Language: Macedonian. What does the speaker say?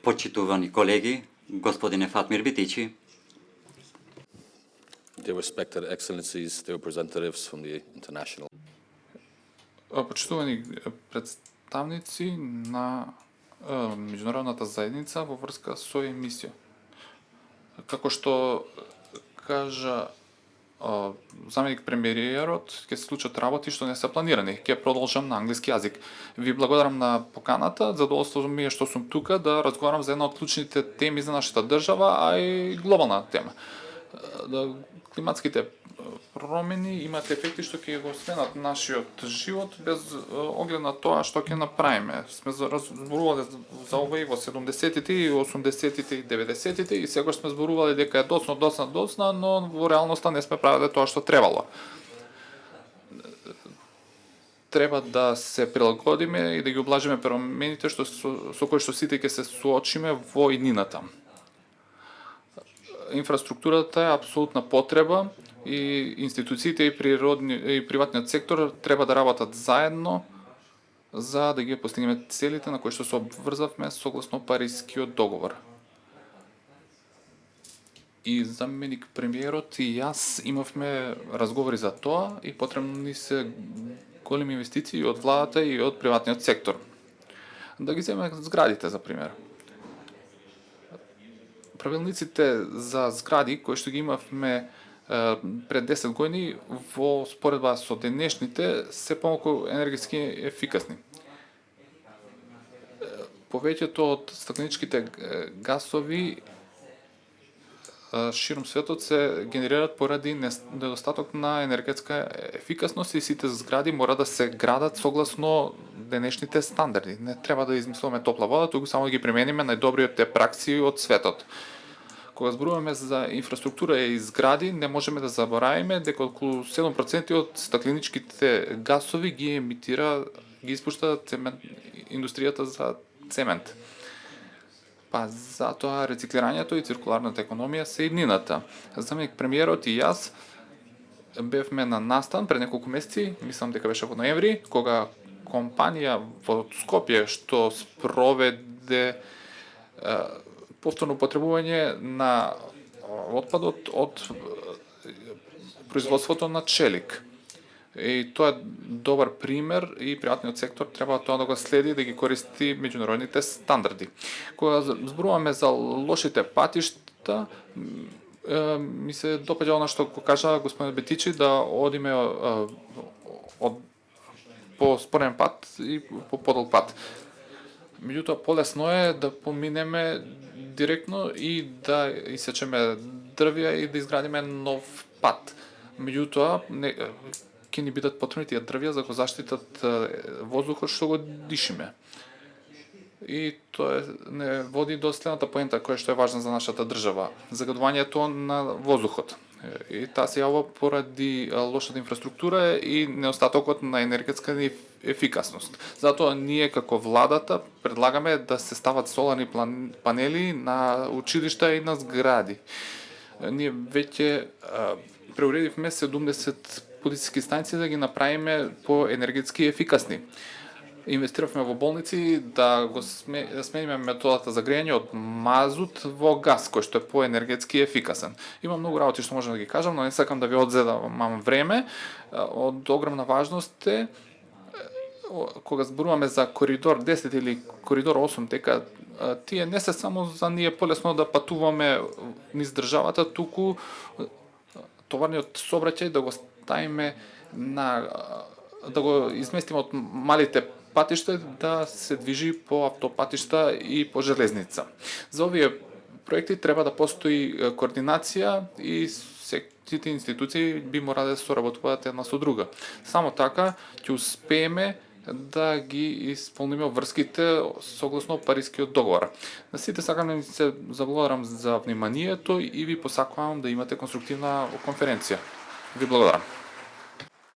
Почитувани колеги, господине Фатмир Битичи, Dear respected excellencies, dear representatives from the international. Почитувани представници на меѓународната заедница во врска со емисија. Како што кажа заменик премиерот, ќе се случат работи што не се планирани. Ќе продолжам на англиски јазик. Ви благодарам на поканата, задоволство ми е што сум тука да разговарам за една од клучните теми за нашата држава, а и глобална тема. Климатските промени имаат ефекти што ќе го сменат нашиот живот без оглед на тоа што ќе направиме. Сме зборувале за ова и во 70-тите и 80-тите и 90-тите и сегаш сме зборувале дека е доцна, но во реалноста не сме правеле тоа што требало. Треба да се прилагодиме и да ги облажиме промените со кои што сите ќе се суочиме во иднината. Инфраструктурата е апсолутна потреба и институциите и приватниот сектор треба да работат заедно за да ги постигнеме целите на кои што се обврзавме согласно Парискиот договор. И заменик премиерот и јас имавме разговори за тоа и потребни се големи инвестиции од владата и од приватниот сектор. Да ги земеме зградите за пример. Правилниците за згради кои што ги имавме пред 10 години во споредба со денешните се помалку енергетски ефикасни. Повеќето од стакленичките гасови широм светот се генерираат поради недостаток на енергетска ефикасност и сите згради мора да се градат согласно денешните стандарди. Не треба да измислуваме топла вода, туку само да ги примениме најдобриот пракси од светот. Кога зборуваме за инфраструктура и згради, не можеме да заборавиме дека околу 7% од стакленичките гасови ги испушта индустријата за цемент. Па затоа рециклирањето и циркуларната економија се иднината. Заменик премиерот и јас бевме на настан пред неколку месеци, мислам дека беше во ноември, кога компанија во Скопје што спроведе повторно потребување на отпадот од производството на челик. И тоа е добар пример и приватниот сектор треба тоа да го следи, да ги користи меѓународните стандарди. Кога зборуваме за лошите патишта, ми се допаѓа она што го кажа господин Бетичи, да одиме по спорен пат и по подолг пат. Меѓутоа полесно е да поминеме директно и да исечеме дрвја и да изградиме нов пат. Меѓутоа ќе ни бидат потребни тие дрвја за да го заштитат воздухот што го дишиме. И тоа не води до следната поента која што е важна за нашата држава, загадувањето на воздухот. И таа се јавува поради лошата инфраструктура и неостатокот на енергетска ефикасност. Затоа ние како владата предлагаме да се стават соларни панели на училишта и на згради. Ние веќе преуредивме 70 полициски станции да ги направиме по енергетски ефикасни. Инвестиравме во болници да го смениме методата за грејање од мазут во газ, кој што е поенергетски ефикасен. Има многу работи што можам да ги кажам, но не сакам да ви одзедам време. Од огромна важност е кога зборуваме за коридор 10 или коридор 8, дека тие не се само за ние полесно да патуваме низ државата, туку товарниот сообраќај да го ставиме да го изместиме од малите патишта да се движи по автопатишта и по железница. За овие проекти треба да постои координација и сите институции би морале да соработуваат една со друга. Само така ќе успееме да ги исполниме врските согласно Парискиот договор. На сите сакам да се заблагодарам за вниманието и ви посакувам да имате конструктивна конференција. Ви благодарам.